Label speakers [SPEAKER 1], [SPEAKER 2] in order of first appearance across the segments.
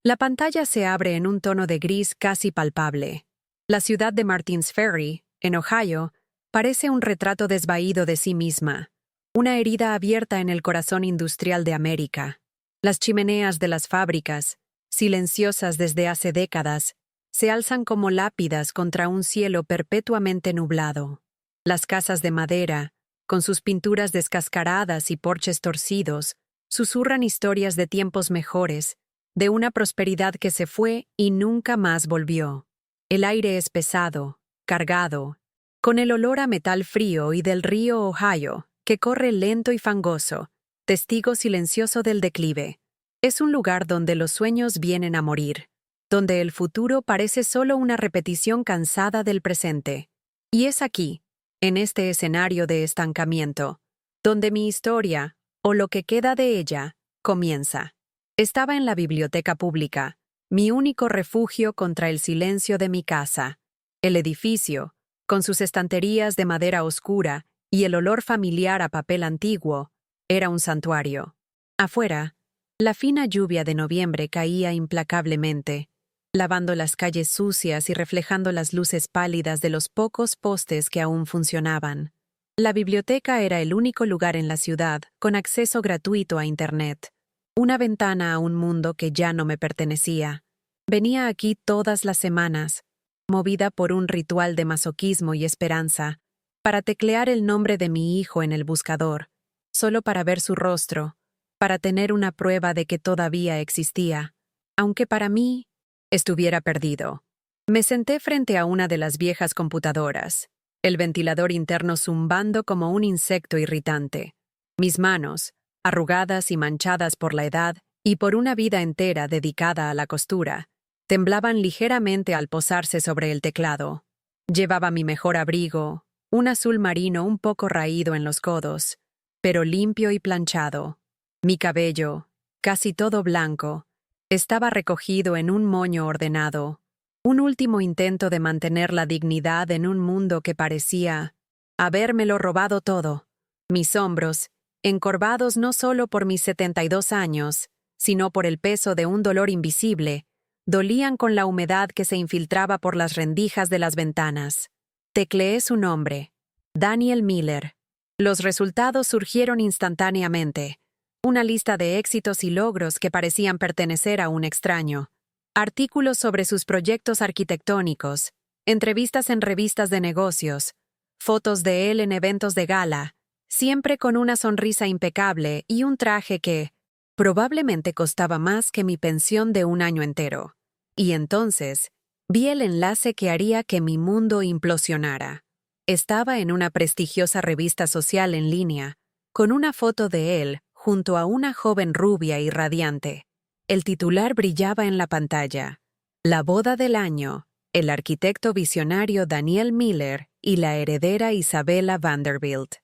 [SPEAKER 1] La pantalla se abre en un tono de gris casi palpable. La ciudad de Martins Ferry, en Ohio, parece un retrato desvaído de sí misma, una herida abierta en el corazón industrial de América. Las chimeneas de las fábricas, silenciosas desde hace décadas, se alzan como lápidas contra un cielo perpetuamente nublado. Las casas de madera, con sus pinturas descascaradas y porches torcidos, susurran historias de tiempos mejores, de una prosperidad que se fue y nunca más volvió. El aire es pesado, cargado, con el olor a metal frío y del río Ohio, que corre lento y fangoso, testigo silencioso del declive. Es un lugar donde los sueños vienen a morir, donde el futuro parece solo una repetición cansada del presente. Y es aquí, en este escenario de estancamiento, donde mi historia, o lo que queda de ella, comienza. Estaba en la biblioteca pública, mi único refugio contra el silencio de mi casa. El edificio, con sus estanterías de madera oscura y el olor familiar a papel antiguo, era un santuario. Afuera, la fina lluvia de noviembre caía implacablemente, lavando las calles sucias y reflejando las luces pálidas de los pocos postes que aún funcionaban. La biblioteca era el único lugar en la ciudad con acceso gratuito a Internet. Una ventana a un mundo que ya no me pertenecía. Venía aquí todas las semanas, movida por un ritual de masoquismo y esperanza, para teclear el nombre de mi hijo en el buscador, solo para ver su rostro, para tener una prueba de que todavía existía, aunque para mí estuviera perdido. Me senté frente a una de las viejas computadoras, el ventilador interno zumbando como un insecto irritante. Mis manos, arrugadas y manchadas por la edad y por una vida entera dedicada a la costura, temblaban ligeramente al posarse sobre el teclado. Llevaba mi mejor abrigo, un azul marino un poco raído en los codos, pero limpio y planchado. Mi cabello, casi todo blanco, estaba recogido en un moño ordenado, un último intento de mantener la dignidad en un mundo que parecía habérmelo robado todo. Mis hombros, encorvados no solo por mis 72 años, sino por el peso de un dolor invisible, dolían con la humedad que se infiltraba por las rendijas de las ventanas. Tecleé su nombre, Daniel Miller. Los resultados surgieron instantáneamente. Una lista de éxitos y logros que parecían pertenecer a un extraño. Artículos sobre sus proyectos arquitectónicos, entrevistas en revistas de negocios, fotos de él en eventos de gala, siempre con una sonrisa impecable y un traje que probablemente costaba más que mi pensión de un año entero. Y entonces, vi el enlace que haría que mi mundo implosionara. Estaba en una prestigiosa revista social en línea, con una foto de él junto a una joven rubia y radiante. El titular brillaba en la pantalla. La boda del año, el arquitecto visionario Daniel Miller y la heredera Isabella Vanderbilt.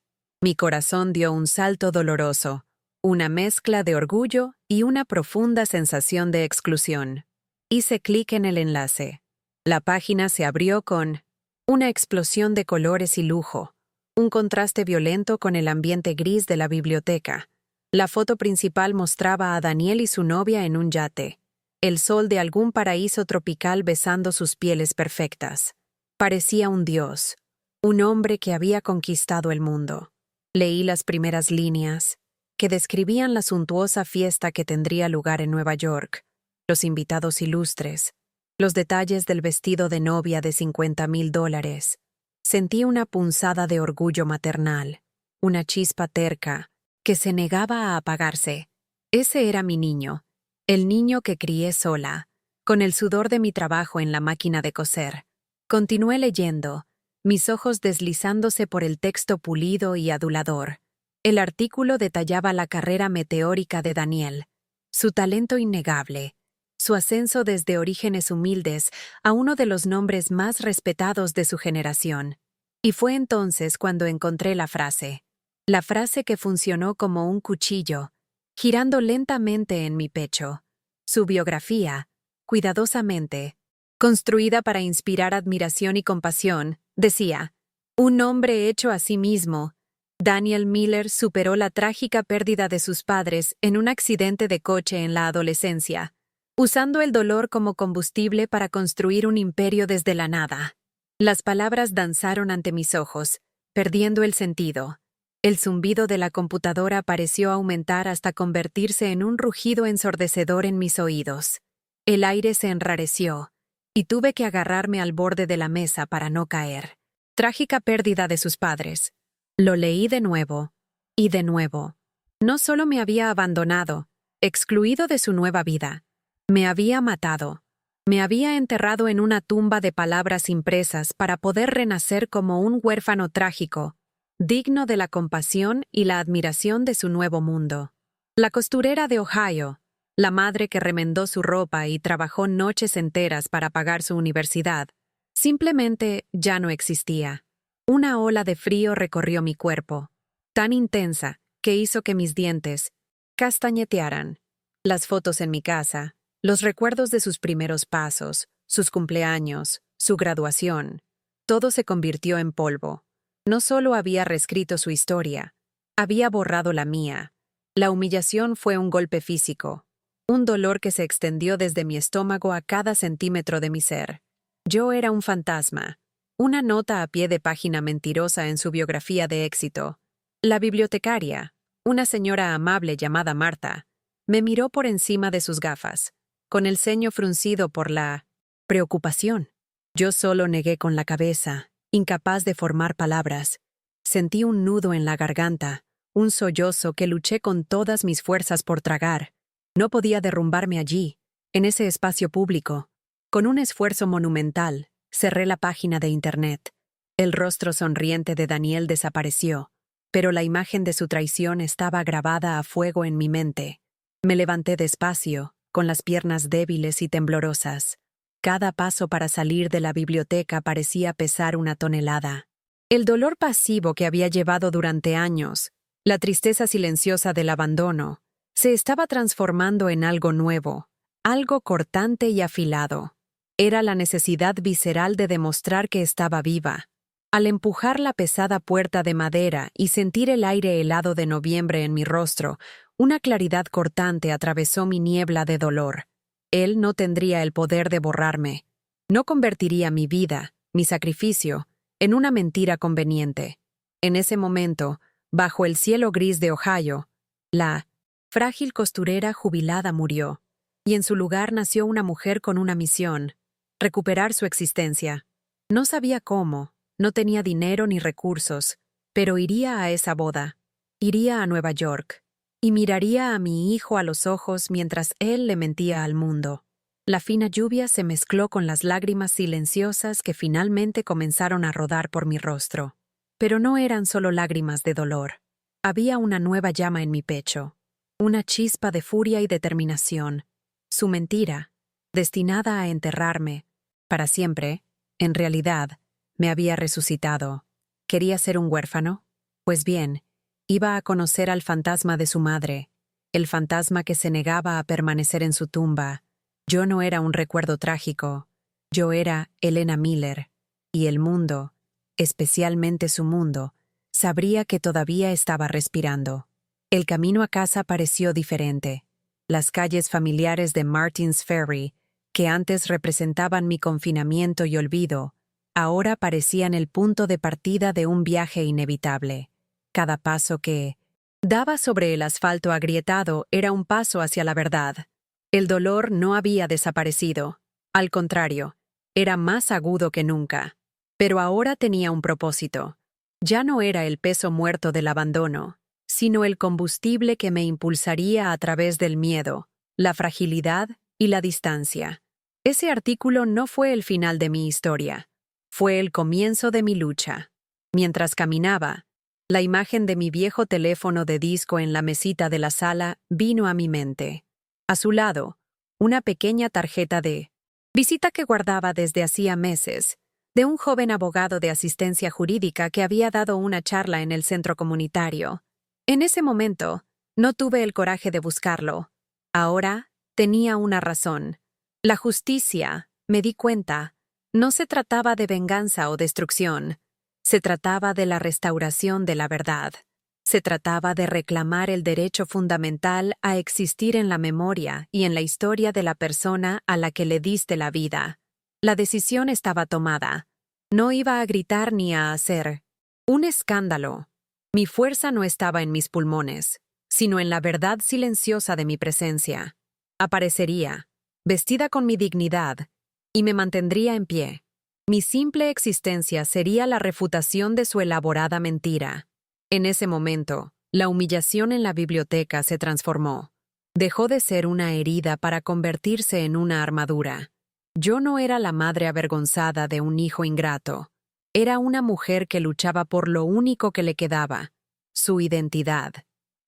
[SPEAKER 1] Mi corazón dio un salto doloroso, una mezcla de orgullo y una profunda sensación de exclusión. Hice clic en el enlace. La página se abrió con una explosión de colores y lujo, un contraste violento con el ambiente gris de la biblioteca. La foto principal mostraba a Daniel y su novia en un yate, el sol de algún paraíso tropical besando sus pieles perfectas. Parecía un dios, un hombre que había conquistado el mundo. Leí las primeras líneas, que describían la suntuosa fiesta que tendría lugar en Nueva York, los invitados ilustres, los detalles del vestido de novia de $50,000. Sentí una punzada de orgullo maternal, una chispa terca, que se negaba a apagarse. Ese era mi niño, el niño que crié sola, con el sudor de mi trabajo en la máquina de coser. Continué leyendo, mis ojos deslizándose por el texto pulido y adulador. El artículo detallaba la carrera meteórica de Daniel, su talento innegable, su ascenso desde orígenes humildes a uno de los nombres más respetados de su generación. Y fue entonces cuando encontré la frase que funcionó como un cuchillo, girando lentamente en mi pecho. Su biografía, cuidadosamente, construida para inspirar admiración y compasión, decía: un hombre hecho a sí mismo, Daniel Miller superó la trágica pérdida de sus padres en un accidente de coche en la adolescencia. usando el dolor como combustible para construir un imperio desde la nada. Las palabras danzaron ante mis ojos, perdiendo el sentido. El zumbido de la computadora pareció aumentar hasta convertirse en un rugido ensordecedor en mis oídos. El aire se enrareció, y tuve que agarrarme al borde de la mesa para no caer. Trágica pérdida de sus padres. Lo leí de nuevo, y de nuevo. No solo me había abandonado, excluido de su nueva vida, me había matado. Me había enterrado en una tumba de palabras impresas para poder renacer como un huérfano trágico, digno de la compasión y la admiración de su nuevo mundo. La costurera de Ohio, la madre que remendó su ropa y trabajó noches enteras para pagar su universidad, simplemente ya no existía. Una ola de frío recorrió mi cuerpo, tan intensa que hizo que mis dientes castañetearan. Las fotos en mi casa, los recuerdos de sus primeros pasos, sus cumpleaños, su graduación, todo se convirtió en polvo. No solo había reescrito su historia, había borrado la mía. La humillación fue un golpe físico, un dolor que se extendió desde mi estómago a cada centímetro de mi ser. Yo era un fantasma, una nota a pie de página mentirosa en su biografía de éxito. La bibliotecaria, una señora amable llamada Marta, me miró por encima de sus gafas, con el ceño fruncido por la preocupación. Yo solo negué con la cabeza, incapaz de formar palabras. Sentí un nudo en la garganta, un sollozo que luché con todas mis fuerzas por tragar. No podía derrumbarme allí, en ese espacio público. Con un esfuerzo monumental, cerré la página de Internet. El rostro sonriente de Daniel desapareció, pero la imagen de su traición estaba grabada a fuego en mi mente. Me levanté despacio, con las piernas débiles y temblorosas. Cada paso para salir de la biblioteca parecía pesar una tonelada. El dolor pasivo que había llevado durante años, la tristeza silenciosa del abandono, se estaba transformando en algo nuevo, algo cortante y afilado. Era la necesidad visceral de demostrar que estaba viva. Al empujar la pesada puerta de madera y sentir el aire helado de noviembre en mi rostro, una claridad cortante atravesó mi niebla de dolor. Él no tendría el poder de borrarme. No convertiría mi vida, mi sacrificio, en una mentira conveniente. En ese momento, bajo el cielo gris de Ohio, la frágil costurera jubilada murió, y en su lugar nació una mujer con una misión: recuperar su existencia. No sabía cómo, no tenía dinero ni recursos, pero iría a esa boda, iría a Nueva York, y miraría a mi hijo a los ojos mientras él le mentía al mundo. La fina lluvia se mezcló con las lágrimas silenciosas que finalmente comenzaron a rodar por mi rostro. Pero no eran solo lágrimas de dolor. Había una nueva llama en mi pecho, una chispa de furia y determinación. Su mentira, destinada a enterrarme para siempre, en realidad, me había resucitado. ¿Quería ser un huérfano? Pues bien, iba a conocer al fantasma de su madre, el fantasma que se negaba a permanecer en su tumba. Yo no era un recuerdo trágico, yo era Elena Miller, y el mundo, especialmente su mundo, sabría que todavía estaba respirando. El camino a casa pareció diferente. Las calles familiares de Martins Ferry, que antes representaban mi confinamiento y olvido, ahora parecían el punto de partida de un viaje inevitable. Cada paso que daba sobre el asfalto agrietado era un paso hacia la verdad. El dolor no había desaparecido. Al contrario, era más agudo que nunca. Pero ahora tenía un propósito. Ya no era el peso muerto del abandono, sino el combustible que me impulsaría a través del miedo, la fragilidad y la distancia. Ese artículo no fue el final de mi historia. Fue el comienzo de mi lucha. Mientras caminaba, la imagen de mi viejo teléfono de disco en la mesita de la sala vino a mi mente. A su lado, una pequeña tarjeta de visita que guardaba desde hacía meses, de un joven abogado de asistencia jurídica que había dado una charla en el centro comunitario. En ese momento, no tuve el coraje de buscarlo. Ahora, tenía una razón. La justicia, me di cuenta, no se trataba de venganza o destrucción. Se trataba de la restauración de la verdad. Se trataba de reclamar el derecho fundamental a existir en la memoria y en la historia de la persona a la que le diste la vida. La decisión estaba tomada. No iba a gritar ni a hacer un escándalo. Mi fuerza no estaba en mis pulmones, sino en la verdad silenciosa de mi presencia. Aparecería, vestida con mi dignidad, y me mantendría en pie. Mi simple existencia sería la refutación de su elaborada mentira. En ese momento, la humillación en la biblioteca se transformó. Dejó de ser una herida para convertirse en una armadura. Yo no era la madre avergonzada de un hijo ingrato. Era una mujer que luchaba por lo único que le quedaba, su identidad.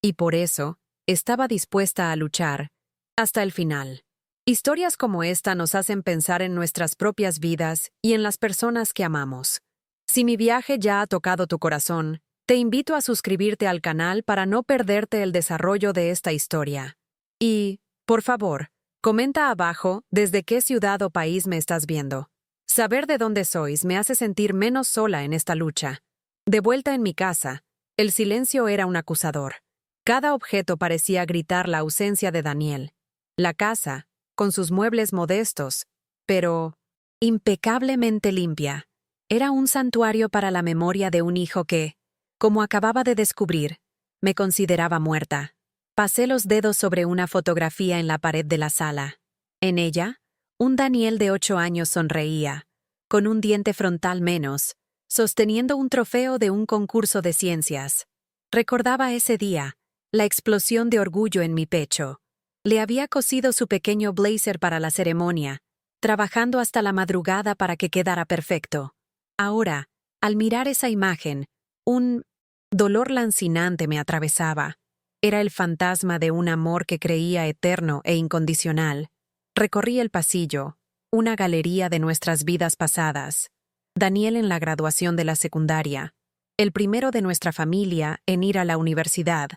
[SPEAKER 1] Y por eso, estaba dispuesta a luchar hasta el final. Historias como esta nos hacen pensar en nuestras propias vidas y en las personas que amamos. Si mi viaje ya ha tocado tu corazón, te invito a suscribirte al canal para no perderte el desarrollo de esta historia. Y, por favor, comenta abajo desde qué ciudad o país me estás viendo. Saber de dónde sois me hace sentir menos sola en esta lucha. De vuelta en mi casa, el silencio era un acusador. Cada objeto parecía gritar la ausencia de Daniel. La casa, con sus muebles modestos, pero impecablemente limpia, era un santuario para la memoria de un hijo que, como acababa de descubrir, me consideraba muerta. Pasé los dedos sobre una fotografía en la pared de la sala. En ella, un Daniel de 8 años sonreía, con un diente frontal menos, sosteniendo un trofeo de un concurso de ciencias. Recordaba ese día, la explosión de orgullo en mi pecho. Le había cosido su pequeño blazer para la ceremonia, trabajando hasta la madrugada para que quedara perfecto. Ahora, al mirar esa imagen, un dolor lancinante me atravesaba. Era el fantasma de un amor que creía eterno e incondicional. Recorrí el pasillo, una galería de nuestras vidas pasadas. Daniel en la graduación de la secundaria. El primero de nuestra familia en ir a la universidad.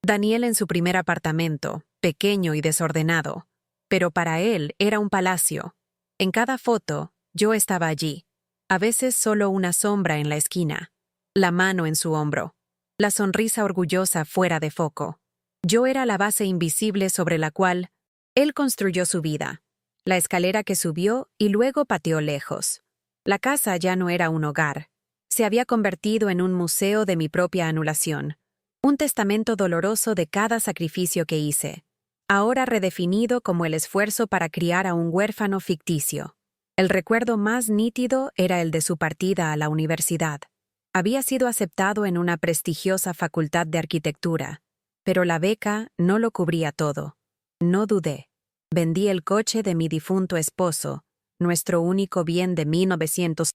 [SPEAKER 1] Daniel en su primer apartamento, pequeño y desordenado. Pero para él era un palacio. En cada foto, yo estaba allí. A veces solo una sombra en la esquina. La mano en su hombro. La sonrisa orgullosa fuera de foco. Yo era la base invisible sobre la cual él construyó su vida. La escalera que subió y luego pateó lejos. La casa ya no era un hogar. Se había convertido en un museo de mi propia anulación. Un testamento doloroso de cada sacrificio que hice. Ahora redefinido como el esfuerzo para criar a un huérfano ficticio. El recuerdo más nítido era el de su partida a la universidad. Había sido aceptado en una prestigiosa facultad de arquitectura, pero la beca no lo cubría todo. No dudé. Vendí el coche de mi difunto esposo, nuestro único bien de 1900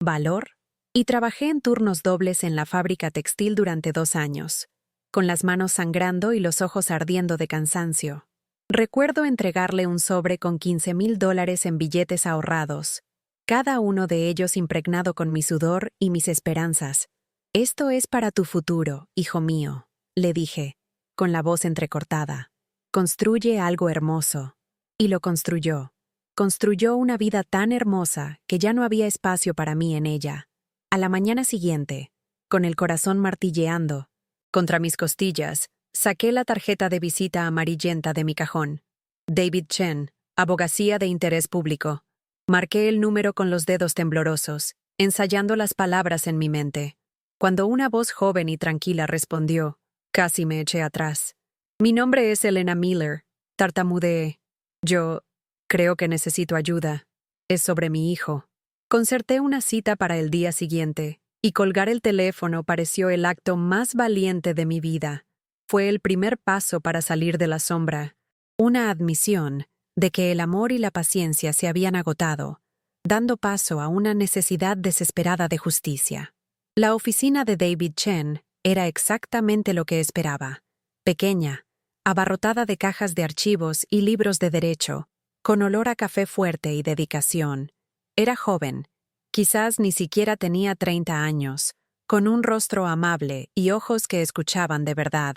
[SPEAKER 1] valor, y trabajé en turnos dobles en la fábrica textil durante 2 años, con las manos sangrando y los ojos ardiendo de cansancio. Recuerdo entregarle un sobre con $15,000 en billetes ahorrados, cada uno de ellos impregnado con mi sudor y mis esperanzas. «Esto es para tu futuro, hijo mío», le dije, con la voz entrecortada. «Construye algo hermoso». Y lo construyó. Construyó una vida tan hermosa que ya no había espacio para mí en ella. A la mañana siguiente, con el corazón martilleando contra mis costillas, saqué la tarjeta de visita amarillenta de mi cajón. David Chen, Abogacía de Interés Público. Marqué el número con los dedos temblorosos, ensayando las palabras en mi mente. Cuando una voz joven y tranquila respondió, casi me eché atrás. «Mi nombre es Elena Miller», tartamudeé. «Yo creo que necesito ayuda. Es sobre mi hijo». Concerté una cita para el día siguiente, y colgar el teléfono pareció el acto más valiente de mi vida. Fue el primer paso para salir de la sombra, una admisión de que el amor y la paciencia se habían agotado, dando paso a una necesidad desesperada de justicia. La oficina de David Chen era exactamente lo que esperaba. Pequeña, abarrotada de cajas de archivos y libros de derecho, con olor a café fuerte y dedicación. Era joven, quizás ni siquiera tenía 30 años, con un rostro amable y ojos que escuchaban de verdad.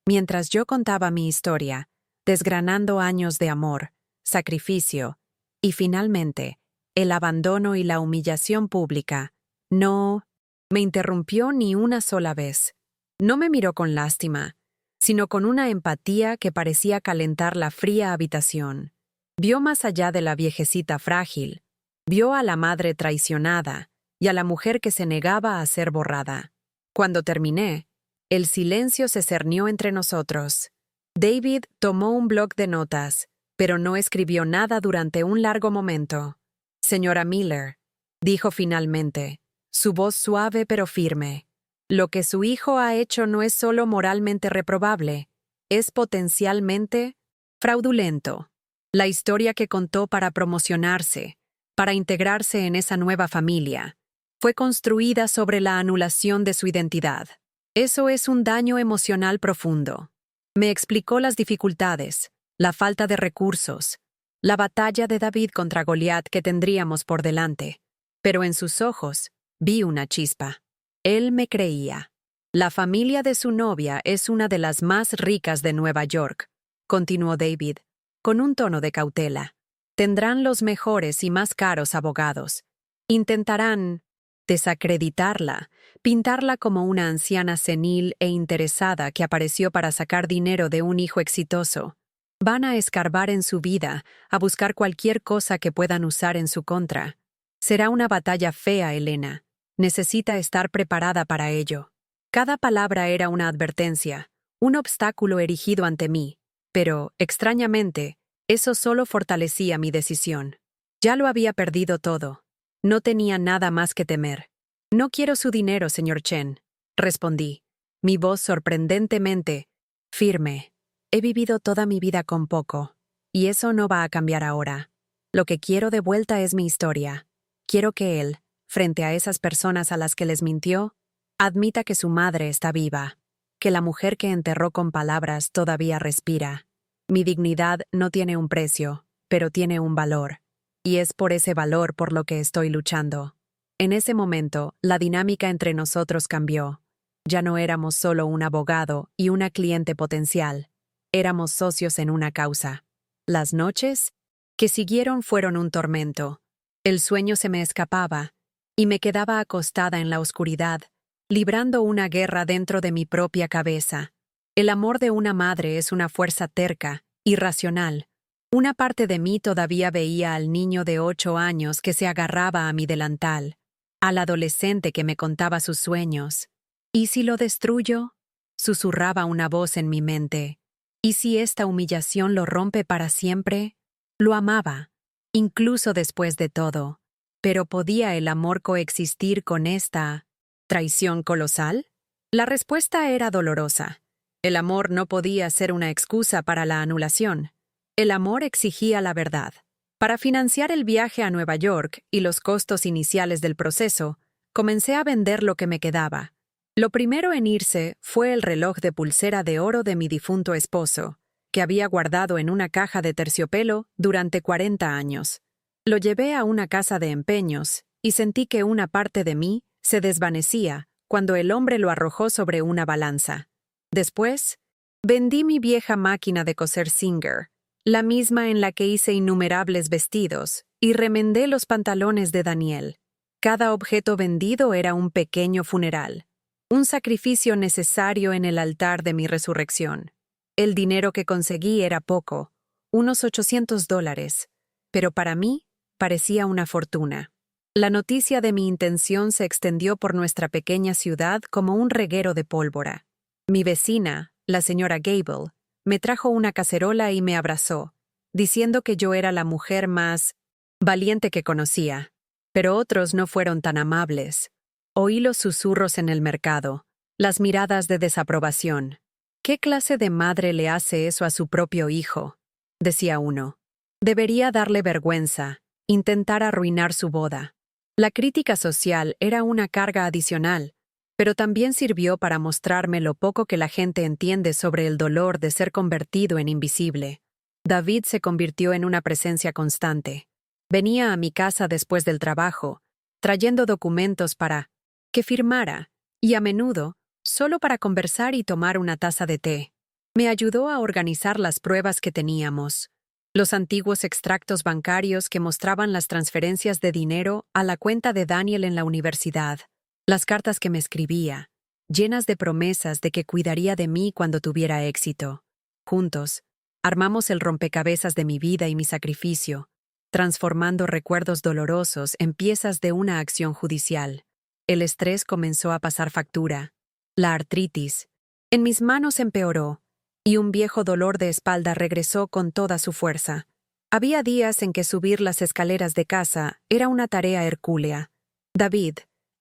[SPEAKER 1] Mientras yo contaba mi historia, desgranando años de amor, sacrificio y, finalmente, el abandono y la humillación pública, no me interrumpió ni una sola vez. No me miró con lástima, sino con una empatía que parecía calentar la fría habitación. Vio más allá de la viejecita frágil, vio a la madre traicionada y a la mujer que se negaba a ser borrada. Cuando terminé, el silencio se cernió entre nosotros. David tomó un bloc de notas, pero no escribió nada durante un largo momento. Señora Miller, dijo finalmente, su voz suave pero firme. Lo que su hijo ha hecho no es solo moralmente reprobable, es potencialmente fraudulento. La historia que contó para promocionarse, para integrarse en esa nueva familia, fue construida sobre la anulación de su identidad. Eso es un daño emocional profundo. Me explicó las dificultades, la falta de recursos, la batalla de David contra Goliat que tendríamos por delante. Pero en sus ojos vi una chispa. Él me creía. La familia de su novia es una de las más ricas de Nueva York, continuó David, con un tono de cautela. Tendrán los mejores y más caros abogados. Intentarán desacreditarla, pintarla como una anciana senil e interesada que apareció para sacar dinero de un hijo exitoso. Van a escarbar en su vida, a buscar cualquier cosa que puedan usar en su contra. Será una batalla fea, Elena. Necesita estar preparada para ello. Cada palabra era una advertencia, un obstáculo erigido ante mí, pero, extrañamente, eso solo fortalecía mi decisión. Ya lo había perdido todo. No tenía nada más que temer. No quiero su dinero, señor Chen, respondí, mi voz sorprendentemente firme. He vivido toda mi vida con poco, y eso no va a cambiar ahora. Lo que quiero de vuelta es mi historia. Quiero que él, frente a esas personas a las que les mintió, admita que su madre está viva, que la mujer que enterró con palabras todavía respira. Mi dignidad no tiene un precio, pero tiene un valor, y es por ese valor por lo que estoy luchando. En ese momento, la dinámica entre nosotros cambió. Ya no éramos solo un abogado y una cliente potencial. Éramos socios en una causa. Las noches que siguieron fueron un tormento. El sueño se me escapaba, y me quedaba acostada en la oscuridad, librando una guerra dentro de mi propia cabeza. El amor de una madre es una fuerza terca, irracional. Una parte de mí todavía veía al niño de 8 años que se agarraba a mi delantal, al adolescente que me contaba sus sueños. ¿Y si lo destruyo? Susurraba una voz en mi mente. ¿Y si esta humillación lo rompe para siempre? Lo amaba, incluso después de todo. ¿Pero podía el amor coexistir con esta traición colosal? La respuesta era dolorosa. El amor no podía ser una excusa para la anulación. El amor exigía la verdad. Para financiar el viaje a Nueva York y los costos iniciales del proceso, comencé a vender lo que me quedaba. Lo primero en irse fue el reloj de pulsera de oro de mi difunto esposo, que había guardado en una caja de terciopelo durante 40 años. Lo llevé a una casa de empeños y sentí que una parte de mí se desvanecía cuando el hombre lo arrojó sobre una balanza. Después, vendí mi vieja máquina de coser Singer, la misma en la que hice innumerables vestidos, y remendé los pantalones de Daniel. Cada objeto vendido era un pequeño funeral, un sacrificio necesario en el altar de mi resurrección. El dinero que conseguí era poco, unos $800, pero para mí parecía una fortuna. La noticia de mi intención se extendió por nuestra pequeña ciudad como un reguero de pólvora. Mi vecina, la señora Gable, me trajo una cacerola y me abrazó, diciendo que yo era la mujer más valiente que conocía. Pero otros no fueron tan amables. Oí los susurros en el mercado, las miradas de desaprobación. ¿Qué clase de madre le hace eso a su propio hijo?, decía uno. Debería darle vergüenza, intentar arruinar su boda. La crítica social era una carga adicional, pero también sirvió para mostrarme lo poco que la gente entiende sobre el dolor de ser convertido en invisible. David se convirtió en una presencia constante. Venía a mi casa después del trabajo, trayendo documentos para que firmara, y a menudo, solo para conversar y tomar una taza de té. Me ayudó a organizar las pruebas que teníamos, los antiguos extractos bancarios que mostraban las transferencias de dinero a la cuenta de Daniel en la universidad, las cartas que me escribía, llenas de promesas de que cuidaría de mí cuando tuviera éxito. Juntos, armamos el rompecabezas de mi vida y mi sacrificio, transformando recuerdos dolorosos en piezas de una acción judicial. El estrés comenzó a pasar factura. La artritis en mis manos empeoró, y un viejo dolor de espalda regresó con toda su fuerza. Había días en que subir las escaleras de casa era una tarea hercúlea. David,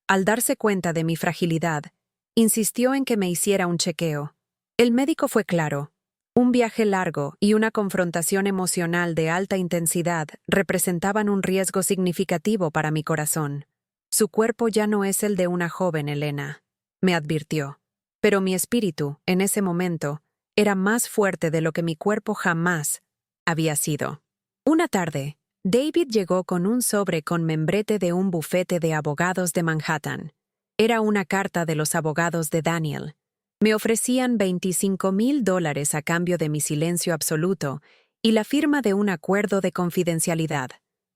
[SPEAKER 1] al darse cuenta de mi fragilidad, insistió en que me hiciera un chequeo. El médico fue claro. Un viaje largo y una confrontación emocional de alta intensidad representaban un riesgo significativo para mi corazón. Su cuerpo ya no es el de una joven Elena, me advirtió. Pero mi espíritu, en ese momento, era más fuerte de lo que mi cuerpo jamás había sido. Una tarde, David llegó con un sobre con membrete de un bufete de abogados de Manhattan. Era una carta de los abogados de Daniel. Me ofrecían $25,000 a cambio de mi silencio absoluto y la firma de un acuerdo de confidencialidad.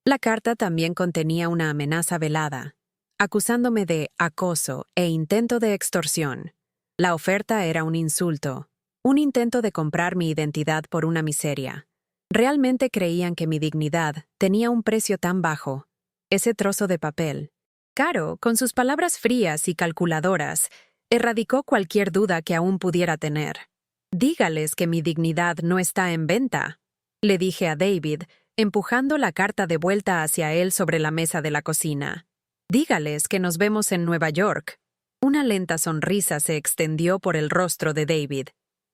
[SPEAKER 1] La carta también contenía una amenaza velada, acusándome de acoso e intento de extorsión. La oferta era un insulto, un intento de comprar mi identidad por una miseria. Realmente creían que mi dignidad tenía un precio tan bajo. Ese trozo de papel, caro, con sus palabras frías y calculadoras, erradicó cualquier duda que aún pudiera tener. Dígales que mi dignidad no está en venta, le dije a David, empujando la carta de vuelta hacia él sobre la mesa de la cocina. Dígales que nos vemos en Nueva York. Una lenta sonrisa se extendió por el rostro de David.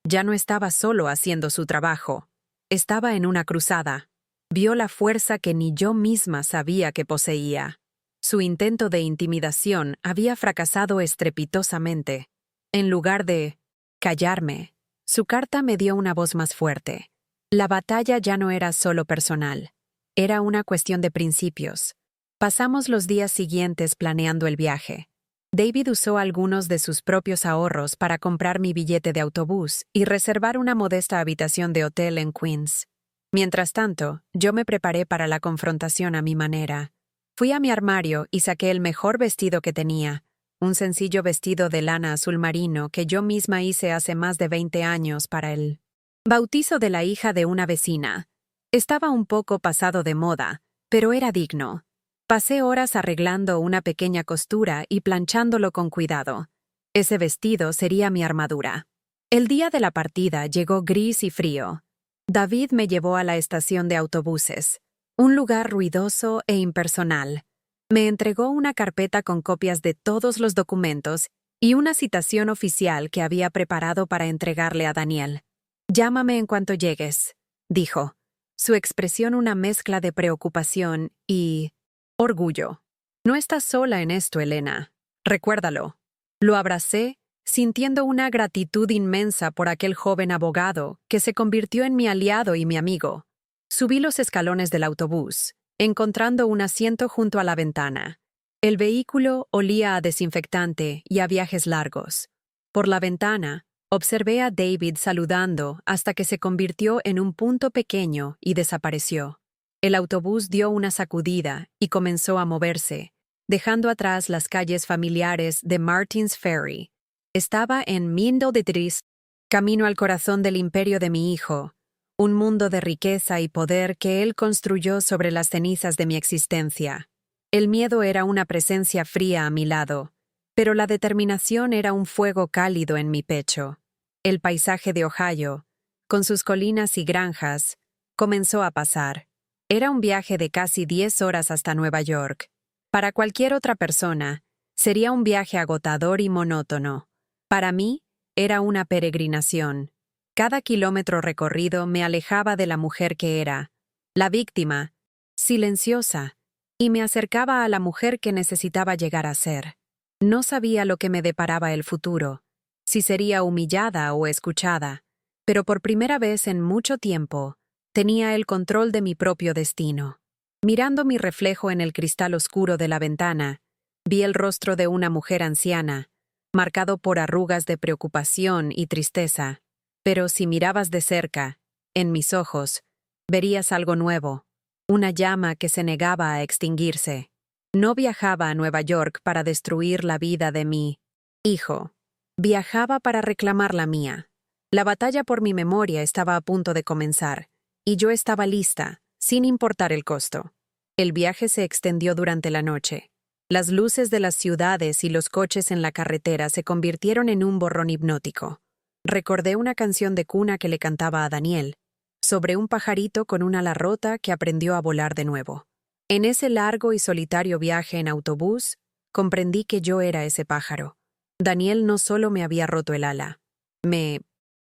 [SPEAKER 1] Ya no estaba solo haciendo su trabajo. Estaba en una cruzada. Vio la fuerza que ni yo misma sabía que poseía. Su intento de intimidación había fracasado estrepitosamente. En lugar de callarme, su carta me dio una voz más fuerte. La batalla ya no era solo personal. Era una cuestión de principios. Pasamos los días siguientes planeando el viaje. David usó algunos de sus propios ahorros para comprar mi billete de autobús y reservar una modesta habitación de hotel en Queens. Mientras tanto, yo me preparé para la confrontación a mi manera. Fui a mi armario y saqué el mejor vestido que tenía, un sencillo vestido de lana azul marino que yo misma hice hace más de 20 años para el bautizo de la hija de una vecina. Estaba un poco pasado de moda, pero era digno. Pasé horas arreglando una pequeña costura y planchándolo con cuidado. Ese vestido sería mi armadura. El día de la partida llegó gris y frío. David me llevó a la estación de autobuses, un lugar ruidoso e impersonal. Me entregó una carpeta con copias de todos los documentos y una citación oficial que había preparado para entregarle a Daniel. «Llámame en cuanto llegues», dijo. Su expresión una mezcla de preocupación y orgullo. «No estás sola en esto, Elena. Recuérdalo». Lo abracé, sintiendo una gratitud inmensa por aquel joven abogado que se convirtió en mi aliado y mi amigo. Subí los escalones del autobús, encontrando un asiento junto a la ventana. El vehículo olía a desinfectante y a viajes largos. Por la ventana, observé a David saludando hasta que se convirtió en un punto pequeño y desapareció. El autobús dio una sacudida y comenzó a moverse, dejando atrás las calles familiares de Martins Ferry. Estaba en Mindel de Dries, camino al corazón del imperio de mi hijo, un mundo de riqueza y poder que él construyó sobre las cenizas de mi existencia. El miedo era una presencia fría a mi lado, pero la determinación era un fuego cálido en mi pecho. El paisaje de Ohio, con sus colinas y granjas, comenzó a pasar. Era un viaje de casi 10 horas hasta Nueva York. Para cualquier otra persona, sería un viaje agotador y monótono. Para mí, era una peregrinación. Cada kilómetro recorrido me alejaba de la mujer que era, la víctima, silenciosa, y me acercaba a la mujer que necesitaba llegar a ser. No sabía lo que me deparaba el futuro, si sería humillada o escuchada, pero por primera vez en mucho tiempo, tenía el control de mi propio destino. Mirando mi reflejo en el cristal oscuro de la ventana, vi el rostro de una mujer anciana, marcado por arrugas de preocupación y tristeza. Pero si mirabas de cerca, en mis ojos, verías algo nuevo, una llama que se negaba a extinguirse. No viajaba a Nueva York para destruir la vida de mi hijo. Viajaba para reclamar la mía. La batalla por mi memoria estaba a punto de comenzar, y yo estaba lista, sin importar el costo. El viaje se extendió durante la noche. Las luces de las ciudades y los coches en la carretera se convirtieron en un borrón hipnótico. Recordé una canción de cuna que le cantaba a Daniel, sobre un pajarito con un ala rota que aprendió a volar de nuevo. En ese largo y solitario viaje en autobús, comprendí que yo era ese pájaro. Daniel no solo me había roto el ala,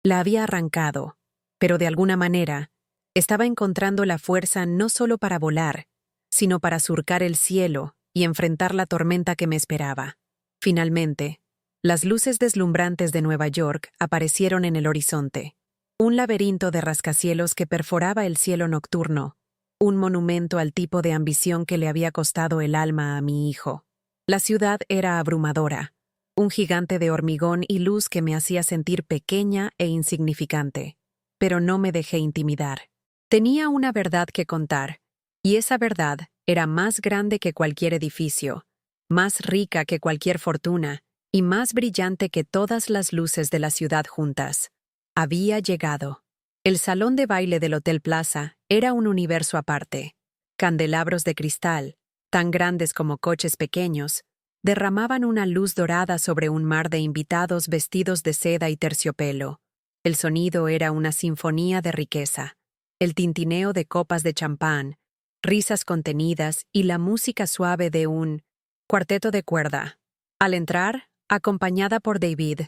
[SPEAKER 1] la había arrancado, pero de alguna manera, estaba encontrando la fuerza no solo para volar, sino para surcar el cielo y enfrentar la tormenta que me esperaba. Finalmente, las luces deslumbrantes de Nueva York aparecieron en el horizonte. Un laberinto de rascacielos que perforaba el cielo nocturno, un monumento al tipo de ambición que le había costado el alma a mi hijo. La ciudad era abrumadora, un gigante de hormigón y luz que me hacía sentir pequeña e insignificante. Pero no me dejé intimidar. Tenía una verdad que contar, y esa verdad era más grande que cualquier edificio, más rica que cualquier fortuna, y más brillante que todas las luces de la ciudad juntas. Había llegado. El salón de baile del Hotel Plaza era un universo aparte. Candelabros de cristal, tan grandes como coches pequeños, derramaban una luz dorada sobre un mar de invitados vestidos de seda y terciopelo. El sonido era una sinfonía de riqueza. El tintineo de copas de champán, risas contenidas y la música suave de un cuarteto de cuerda. Al entrar, acompañada por David,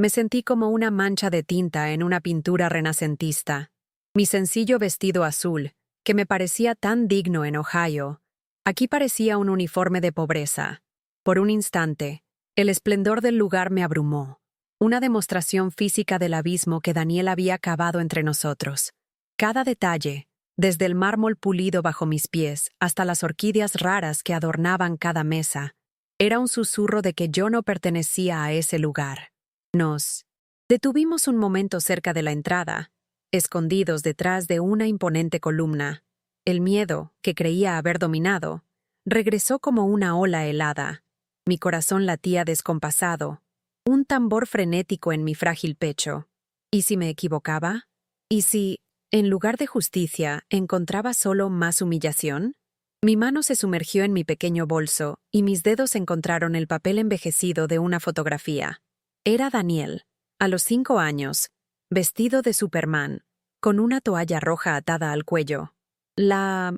[SPEAKER 1] me sentí como una mancha de tinta en una pintura renacentista. Mi sencillo vestido azul, que me parecía tan digno en Ohio, aquí parecía un uniforme de pobreza. Por un instante, el esplendor del lugar me abrumó, una demostración física del abismo que Daniel había cavado entre nosotros. Cada detalle, desde el mármol pulido bajo mis pies hasta las orquídeas raras que adornaban cada mesa, era un susurro de que yo no pertenecía a ese lugar. Nos detuvimos un momento cerca de la entrada, escondidos detrás de una imponente columna. El miedo, que creía haber dominado, regresó como una ola helada. Mi corazón latía descompasado, un tambor frenético en mi frágil pecho. ¿Y si me equivocaba? ¿Y si, en lugar de justicia, encontraba solo más humillación? Mi mano se sumergió en mi pequeño bolso y mis dedos encontraron el papel envejecido de una fotografía. Era Daniel, a los 5 años, vestido de Superman, con una toalla roja atada al cuello. La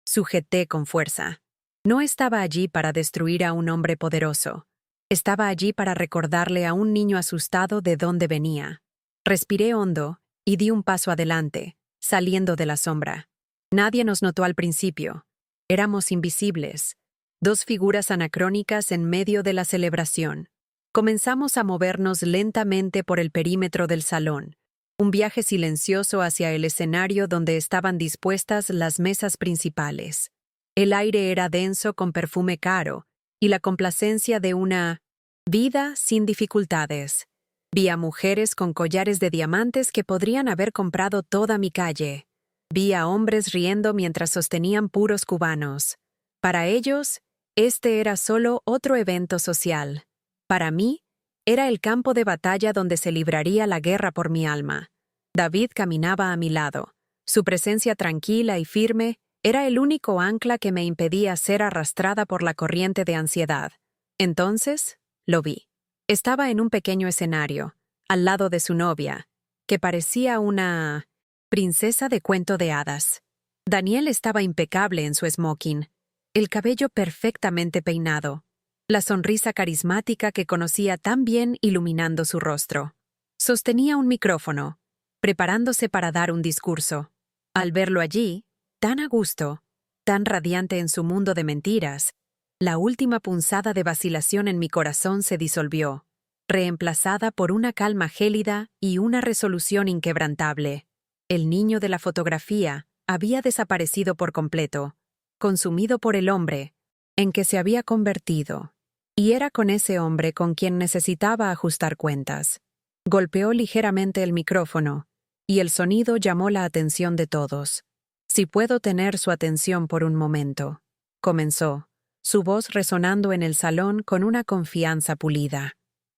[SPEAKER 1] sujeté con fuerza. No estaba allí para destruir a un hombre poderoso. Estaba allí para recordarle a un niño asustado de dónde venía. Respiré hondo y di un paso adelante, saliendo de la sombra. Nadie nos notó al principio. Éramos invisibles, 2 figuras anacrónicas en medio de la celebración. Comenzamos a movernos lentamente por el perímetro del salón, un viaje silencioso hacia el escenario donde estaban dispuestas las mesas principales. El aire era denso con perfume caro y la complacencia de una vida sin dificultades. Vi a mujeres con collares de diamantes que podrían haber comprado toda mi calle. Vi a hombres riendo mientras sostenían puros cubanos. Para ellos, este era solo otro evento social. Para mí, era el campo de batalla donde se libraría la guerra por mi alma. David caminaba a mi lado. Su presencia tranquila y firme era el único ancla que me impedía ser arrastrada por la corriente de ansiedad. Entonces, lo vi. Estaba en un pequeño escenario, al lado de su novia, que parecía una princesa de cuento de hadas. Daniel estaba impecable en su smoking, el cabello perfectamente peinado, la sonrisa carismática que conocía tan bien iluminando su rostro. Sostenía un micrófono, preparándose para dar un discurso. Al verlo allí, tan a gusto, tan radiante en su mundo de mentiras, la última punzada de vacilación en mi corazón se disolvió, reemplazada por una calma gélida y una resolución inquebrantable. El niño de la fotografía había desaparecido por completo, consumido por el hombre en que se había convertido, y era con ese hombre con quien necesitaba ajustar cuentas. Golpeó ligeramente el micrófono, y el sonido llamó la atención de todos. «Si puedo tener su atención por un momento», comenzó, su voz resonando en el salón con una confianza pulida.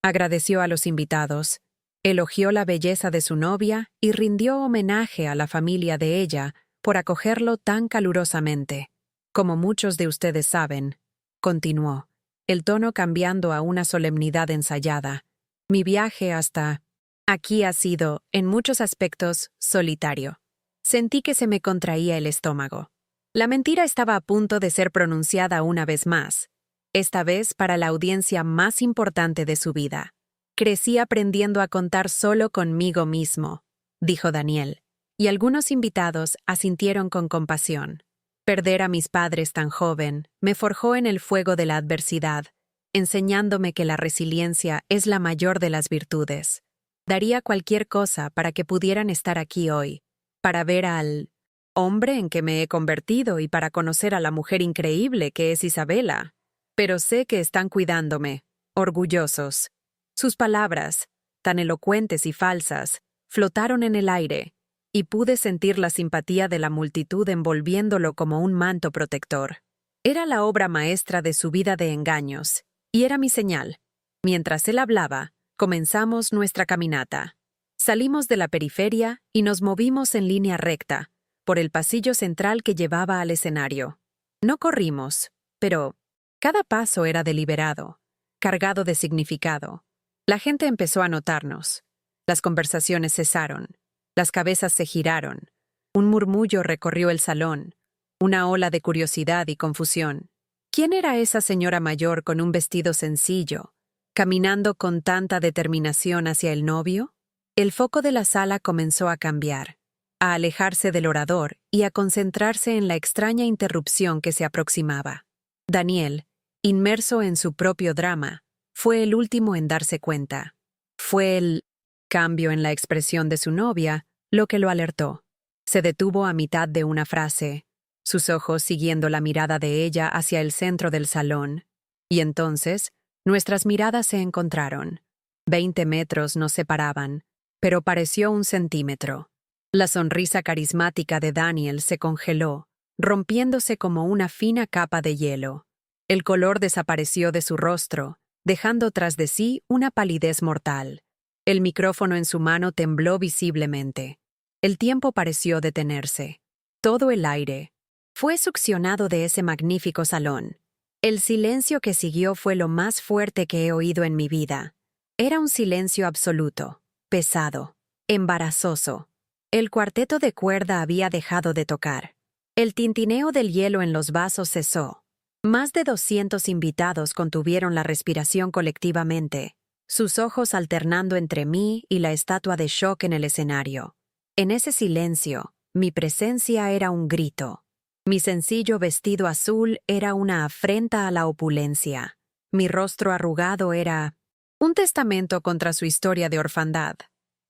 [SPEAKER 1] Agradeció a los invitados, elogió la belleza de su novia y rindió homenaje a la familia de ella por acogerlo tan calurosamente. Como muchos de ustedes saben, continuó, el tono cambiando a una solemnidad ensayada. Mi viaje hasta aquí ha sido, en muchos aspectos, solitario. Sentí que se me contraía el estómago. La mentira estaba a punto de ser pronunciada una vez más, esta vez para la audiencia más importante de su vida. Crecí aprendiendo a contar solo conmigo mismo, dijo Daniel, y algunos invitados asintieron con compasión. Perder a mis padres tan joven me forjó en el fuego de la adversidad, enseñándome que la resiliencia es la mayor de las virtudes. Daría cualquier cosa para que pudieran estar aquí hoy, para ver al hombre en que me he convertido y para conocer a la mujer increíble que es Isabela. Pero sé que están cuidándome, orgullosos. Sus palabras, tan elocuentes y falsas, flotaron en el aire, y pude sentir la simpatía de la multitud envolviéndolo como un manto protector. Era la obra maestra de su vida de engaños, y era mi señal. Mientras él hablaba, comenzamos nuestra caminata. Salimos de la periferia y nos movimos en línea recta, por el pasillo central que llevaba al escenario. No corrimos, pero cada paso era deliberado, cargado de significado. La gente empezó a notarnos. Las conversaciones cesaron. Las cabezas se giraron. Un murmullo recorrió el salón. Una ola de curiosidad y confusión. ¿Quién era esa señora mayor con un vestido sencillo, caminando con tanta determinación hacia el novio? El foco de la sala comenzó a cambiar, a alejarse del orador y a concentrarse en la extraña interrupción que se aproximaba. Daniel, inmerso en su propio drama, fue el último en darse cuenta. Fue el cambio en la expresión de su novia lo que lo alertó. Se detuvo a mitad de una frase, sus ojos siguiendo la mirada de ella hacia el centro del salón. Y entonces, nuestras miradas se encontraron. 20 metros nos separaban, pero pareció 1 centímetro. La sonrisa carismática de Daniel se congeló, rompiéndose como una fina capa de hielo. El color desapareció de su rostro, dejando tras de sí una palidez mortal. El micrófono en su mano tembló visiblemente. El tiempo pareció detenerse. Todo el aire fue succionado de ese magnífico salón. El silencio que siguió fue lo más fuerte que he oído en mi vida. Era un silencio absoluto, pesado, embarazoso. El cuarteto de cuerda había dejado de tocar. El tintineo del hielo en los vasos cesó. Más de 200 invitados contuvieron la respiración colectivamente, sus ojos alternando entre mí y la estatua de shock en el escenario. En ese silencio, mi presencia era un grito. Mi sencillo vestido azul era una afrenta a la opulencia. Mi rostro arrugado era un testamento contra su historia de orfandad.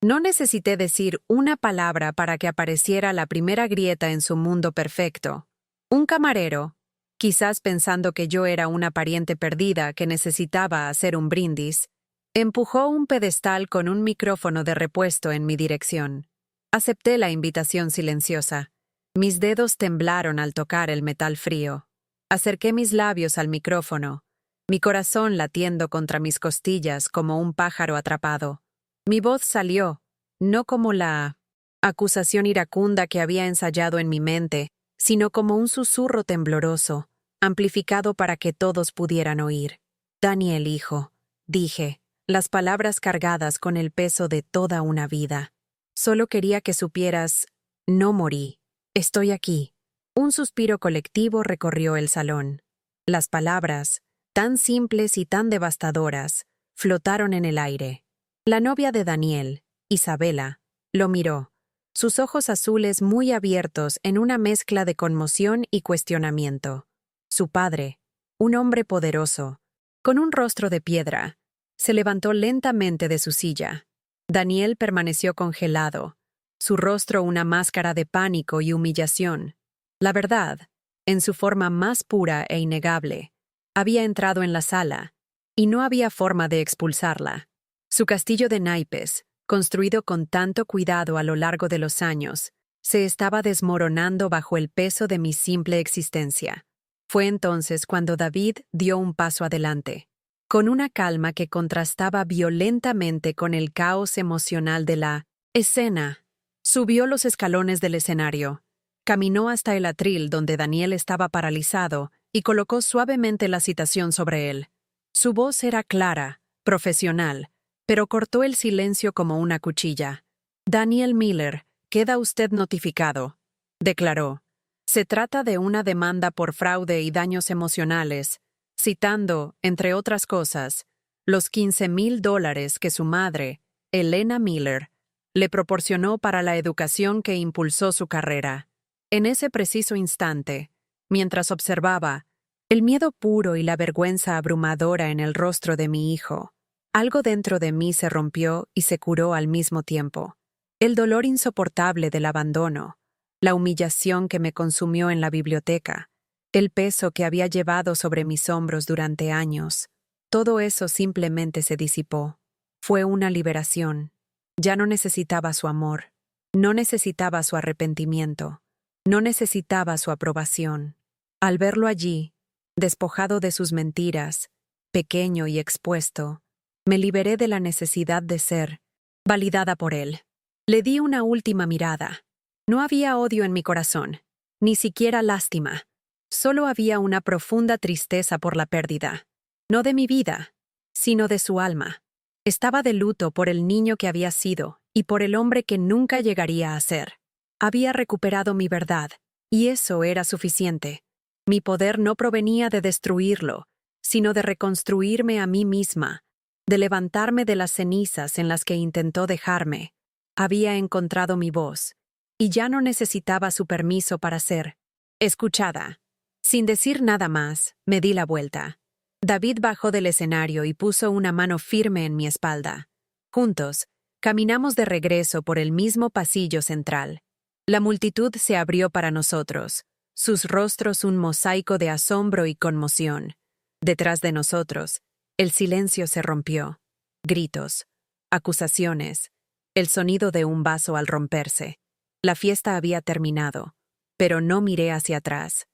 [SPEAKER 1] No necesité decir una palabra para que apareciera la primera grieta en su mundo perfecto. Un camarero, quizás pensando que yo era una pariente perdida que necesitaba hacer un brindis, empujó un pedestal con un micrófono de repuesto en mi dirección. Acepté la invitación silenciosa. Mis dedos temblaron al tocar el metal frío. Acerqué mis labios al micrófono, mi corazón latiendo contra mis costillas como un pájaro atrapado. Mi voz salió, no como la acusación iracunda que había ensayado en mi mente, sino como un susurro tembloroso, amplificado para que todos pudieran oír. Daniel, hijo, dije, las palabras cargadas con el peso de toda una vida. Solo quería que supieras, no morí. Estoy aquí. Un suspiro colectivo recorrió el salón. Las palabras, tan simples y tan devastadoras, flotaron en el aire. La novia de Daniel, Isabela, lo miró, sus ojos azules muy abiertos en una mezcla de conmoción y cuestionamiento. Su padre, un hombre poderoso, con un rostro de piedra, se levantó lentamente de su silla. Daniel permaneció congelado, su rostro una máscara de pánico y humillación. La verdad, en su forma más pura e innegable, había entrado en la sala, y no había forma de expulsarla. Su castillo de naipes, construido con tanto cuidado a lo largo de los años, se estaba desmoronando bajo el peso de mi simple existencia. Fue entonces cuando David dio un paso adelante. con una calma que contrastaba violentamente con el caos emocional de la escena. Subió los escalones del escenario, caminó hasta el atril donde Daniel estaba paralizado y colocó suavemente la citación sobre él. Su voz era clara, profesional, pero cortó el silencio como una cuchilla. Daniel Miller, queda usted notificado, declaró. Se trata de una demanda por fraude y daños emocionales, citando, entre otras cosas, los $15,000 que su madre, Elena Miller, le proporcionó para la educación que impulsó su carrera. En ese preciso instante, mientras observaba, el miedo puro y la vergüenza abrumadora en el rostro de mi hijo, algo dentro de mí se rompió y se curó al mismo tiempo. El dolor insoportable del abandono, la humillación que me consumió en la biblioteca, el peso que había llevado sobre mis hombros durante años, todo eso simplemente se disipó. Fue una liberación. Ya no necesitaba su amor, no necesitaba su arrepentimiento, no necesitaba su aprobación. Al verlo allí, despojado de sus mentiras, pequeño y expuesto, me liberé de la necesidad de ser validada por él. Le di una última mirada. No había odio en mi corazón, ni siquiera lástima. Solo había una profunda tristeza por la pérdida, no de mi vida, sino de su alma. Estaba de luto por el niño que había sido y por el hombre que nunca llegaría a ser. Había recuperado mi verdad, y eso era suficiente. Mi poder no provenía de destruirlo, sino de reconstruirme a mí misma, de levantarme de las cenizas en las que intentó dejarme. Había encontrado mi voz, y ya no necesitaba su permiso para ser escuchada. Sin decir nada más, me di la vuelta. David bajó del escenario y puso una mano firme en mi espalda. Juntos, caminamos de regreso por el mismo pasillo central. La multitud se abrió para nosotros, sus rostros un mosaico de asombro y conmoción. Detrás de nosotros, el silencio se rompió. Gritos, acusaciones, el sonido de un vaso al romperse. La fiesta había terminado, pero no miré hacia atrás.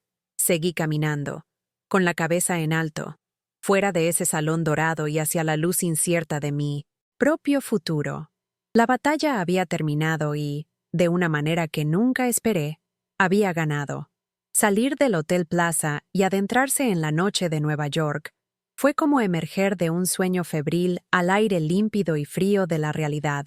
[SPEAKER 1] Seguí caminando, con la cabeza en alto, fuera de ese salón dorado y hacia la luz incierta de mi propio futuro. La batalla había terminado y, de una manera que nunca esperé, había ganado. Salir del Hotel Plaza y adentrarse en la noche de Nueva York fue como emerger de un sueño febril al aire límpido y frío de la realidad.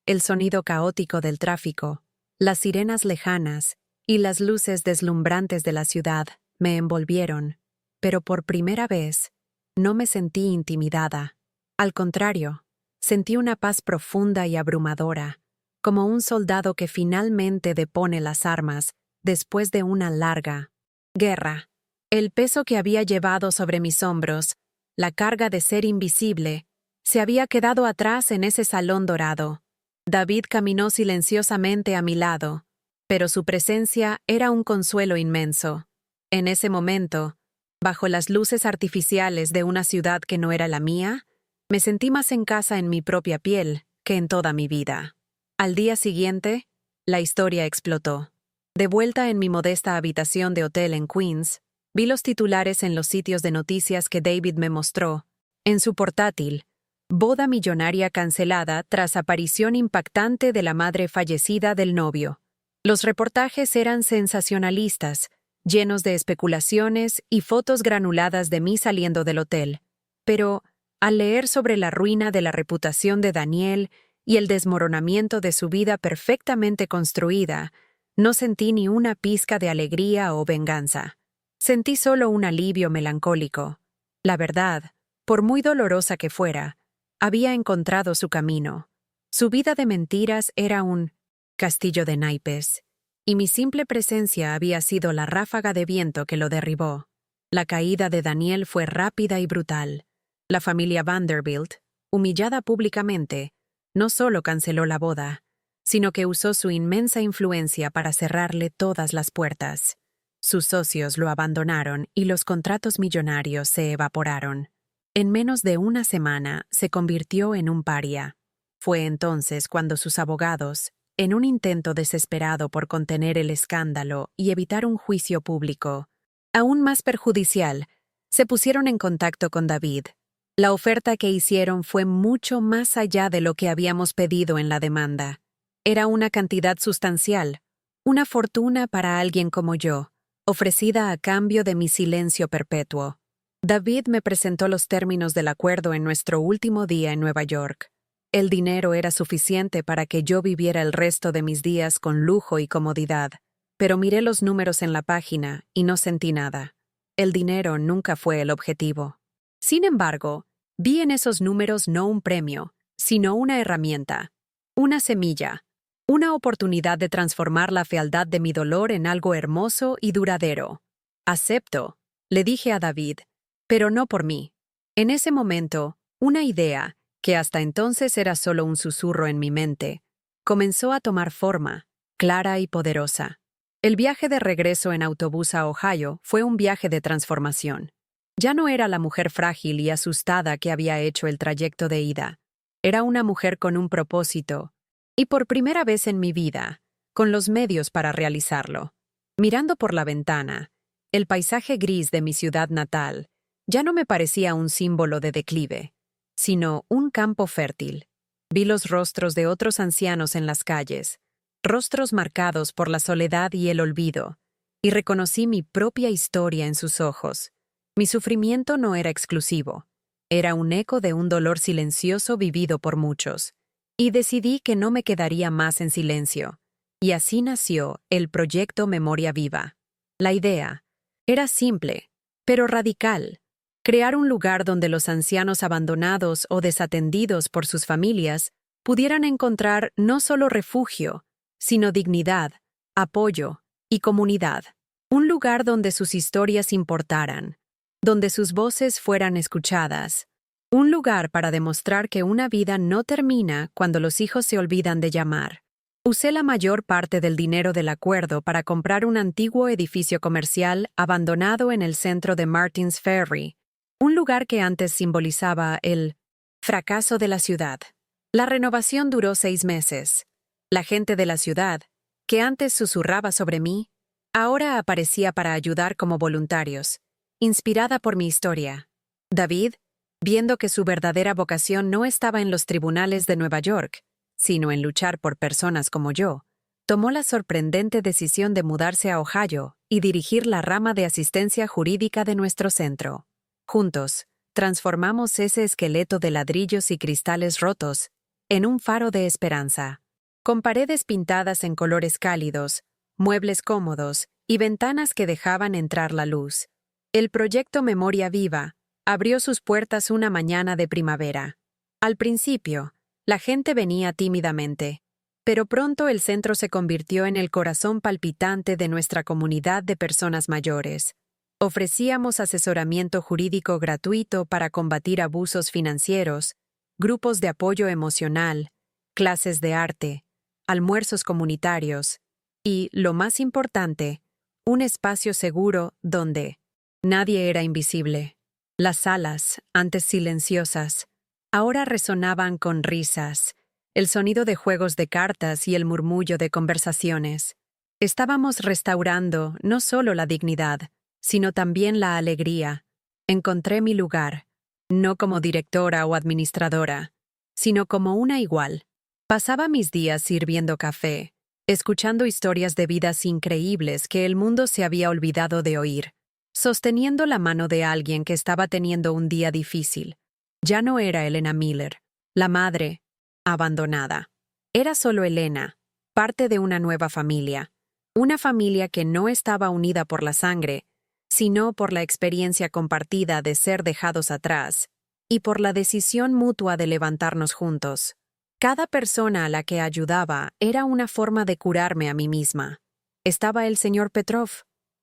[SPEAKER 1] El sonido caótico del tráfico, las sirenas lejanas y las luces deslumbrantes de la ciudad me envolvieron, pero por primera vez no me sentí intimidada. Al contrario, sentí una paz profunda y abrumadora, como un soldado que finalmente depone las armas después de una larga guerra. El peso que había llevado sobre mis hombros, la carga de ser invisible, se había quedado atrás en ese salón dorado. David caminó silenciosamente a mi lado, pero su presencia era un consuelo inmenso. En ese momento, bajo las luces artificiales de una ciudad que no era la mía, me sentí más en casa en mi propia piel que en toda mi vida. Al día siguiente, la historia explotó. De vuelta en mi modesta habitación de hotel en Queens, vi los titulares en los sitios de noticias que David me mostró. En su portátil, boda millonaria cancelada tras aparición impactante de la madre fallecida del novio. Los reportajes eran sensacionalistas, llenos de especulaciones y fotos granuladas de mí saliendo del hotel. Pero, al leer sobre la ruina de la reputación de Daniel y el desmoronamiento de su vida perfectamente construida, no sentí ni una pizca de alegría o venganza. Sentí solo un alivio melancólico. La verdad, por muy dolorosa que fuera, había encontrado su camino. Su vida de mentiras era un castillo de naipes, y mi simple presencia había sido la ráfaga de viento que lo derribó. La caída de Daniel fue rápida y brutal. La familia Vanderbilt, humillada públicamente, no solo canceló la boda, sino que usó su inmensa influencia para cerrarle todas las puertas. Sus socios lo abandonaron y los contratos millonarios se evaporaron. En menos de una semana se convirtió en un paria. Fue entonces cuando sus abogados, en un intento desesperado por contener el escándalo y evitar un juicio público, aún más perjudicial, se pusieron en contacto con David. La oferta que hicieron fue mucho más allá de lo que habíamos pedido en la demanda. Era una cantidad sustancial, una fortuna para alguien como yo, ofrecida a cambio de mi silencio perpetuo. David me presentó los términos del acuerdo en nuestro último día en Nueva York. El dinero era suficiente para que yo viviera el resto de mis días con lujo y comodidad, pero miré los números en la página y no sentí nada. El dinero nunca fue el objetivo. Sin embargo, vi en esos números no un premio, sino una herramienta, una semilla, una oportunidad de transformar la fealdad de mi dolor en algo hermoso y duradero. Acepto, le dije a David, pero no por mí. En ese momento, una idea, que hasta entonces era solo un susurro en mi mente, comenzó a tomar forma, clara y poderosa. El viaje de regreso en autobús a Ohio fue un viaje de transformación. Ya no era la mujer frágil y asustada que había hecho el trayecto de ida. Era una mujer con un propósito, y por primera vez en mi vida, con los medios para realizarlo. Mirando por la ventana, el paisaje gris de mi ciudad natal ya no me parecía un símbolo de declive, sino un campo fértil. Vi los rostros de otros ancianos en las calles, rostros marcados por la soledad y el olvido, y reconocí mi propia historia en sus ojos. Mi sufrimiento no era exclusivo, era un eco de un dolor silencioso vivido por muchos, y decidí que no me quedaría más en silencio. Y así nació el proyecto Memoria Viva. La idea era simple, pero radical: crear un lugar donde los ancianos abandonados o desatendidos por sus familias pudieran encontrar no solo refugio, sino dignidad, apoyo y comunidad. Un lugar donde sus historias importaran, donde sus voces fueran escuchadas. Un lugar para demostrar que una vida no termina cuando los hijos se olvidan de llamar. Usé la mayor parte del dinero del acuerdo para comprar un antiguo edificio comercial abandonado en el centro de Martins Ferry, un lugar que antes simbolizaba el fracaso de la ciudad. La renovación duró 6 meses. La gente de la ciudad, que antes susurraba sobre mí, ahora aparecía para ayudar como voluntarios, inspirada por mi historia. David, viendo que su verdadera vocación no estaba en los tribunales de Nueva York, sino en luchar por personas como yo, tomó la sorprendente decisión de mudarse a Ohio y dirigir la rama de asistencia jurídica de nuestro centro. Juntos, transformamos ese esqueleto de ladrillos y cristales rotos en un faro de esperanza. Con paredes pintadas en colores cálidos, muebles cómodos y ventanas que dejaban entrar la luz, el proyecto Memoria Viva abrió sus puertas una mañana de primavera. Al principio, la gente venía tímidamente, pero pronto el centro se convirtió en el corazón palpitante de nuestra comunidad de personas mayores. Ofrecíamos asesoramiento jurídico gratuito para combatir abusos financieros, grupos de apoyo emocional, clases de arte, almuerzos comunitarios y, lo más importante, un espacio seguro donde nadie era invisible. Las salas, antes silenciosas, ahora resonaban con risas, el sonido de juegos de cartas y el murmullo de conversaciones. Estábamos restaurando no solo la dignidad, sino también la alegría. Encontré mi lugar, no como directora o administradora, sino como una igual. Pasaba mis días sirviendo café, escuchando historias de vidas increíbles que el mundo se había olvidado de oír, sosteniendo la mano de alguien que estaba teniendo un día difícil. Ya no era Elena Miller, la madre, abandonada. Era solo Elena, parte de una nueva familia. Una familia que no estaba unida por la sangre, sino por la experiencia compartida de ser dejados atrás, y por la decisión mutua de levantarnos juntos. Cada persona a la que ayudaba era una forma de curarme a mí misma. Estaba el señor Petrov,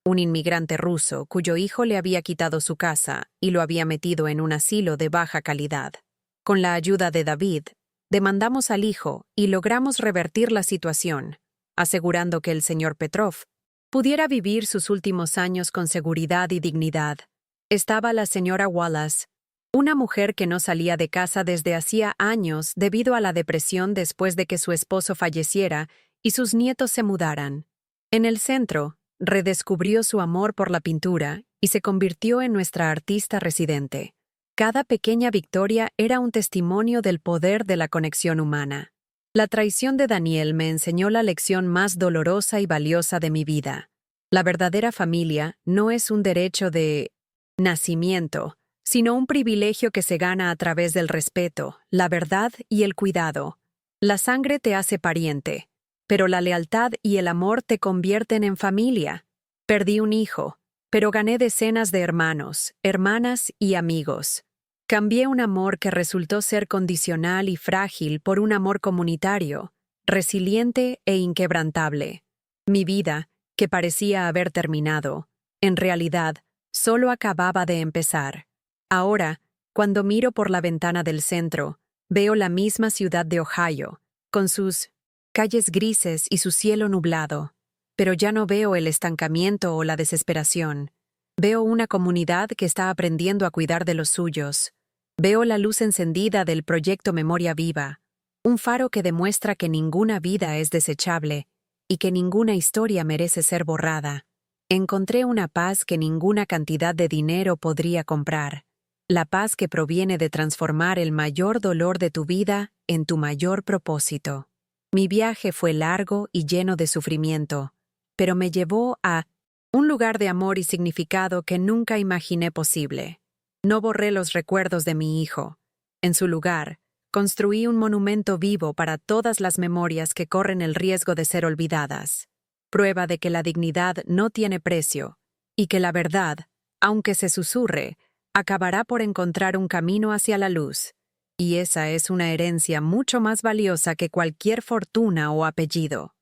[SPEAKER 1] un inmigrante ruso cuyo hijo le había quitado su casa y lo había metido en un asilo de baja calidad. Con la ayuda de David, demandamos al hijo y logramos revertir la situación, asegurando que el señor Petrov pudiera vivir sus últimos años con seguridad y dignidad. Estaba la señora Wallace, una mujer que no salía de casa desde hacía años debido a la depresión después de que su esposo falleciera y sus nietos se mudaran. En el centro, redescubrió su amor por la pintura y se convirtió en nuestra artista residente. Cada pequeña victoria era un testimonio del poder de la conexión humana. La traición de Daniel me enseñó la lección más dolorosa y valiosa de mi vida. La verdadera familia no es un derecho de nacimiento, sino un privilegio que se gana a través del respeto, la verdad y el cuidado. La sangre te hace pariente, pero la lealtad y el amor te convierten en familia. Perdí un hijo, pero gané decenas de hermanos, hermanas y amigos. Cambié un amor que resultó ser condicional y frágil por un amor comunitario, resiliente e inquebrantable. Mi vida, que parecía haber terminado, en realidad, solo acababa de empezar. Ahora, cuando miro por la ventana del centro, veo la misma ciudad de Ohio, con sus calles grises y su cielo nublado. Pero ya no veo el estancamiento o la desesperación. Veo una comunidad que está aprendiendo a cuidar de los suyos. Veo la luz encendida del proyecto Memoria Viva, un faro que demuestra que ninguna vida es desechable y que ninguna historia merece ser borrada. Encontré una paz que ninguna cantidad de dinero podría comprar. La paz que proviene de transformar el mayor dolor de tu vida en tu mayor propósito. Mi viaje fue largo y lleno de sufrimiento, pero me llevó a un lugar de amor y significado que nunca imaginé posible. No borré los recuerdos de mi hijo. En su lugar, construí un monumento vivo para todas las memorias que corren el riesgo de ser olvidadas. Prueba de que la dignidad no tiene precio, y que la verdad, aunque se susurre, acabará por encontrar un camino hacia la luz. Y esa es una herencia mucho más valiosa que cualquier fortuna o apellido.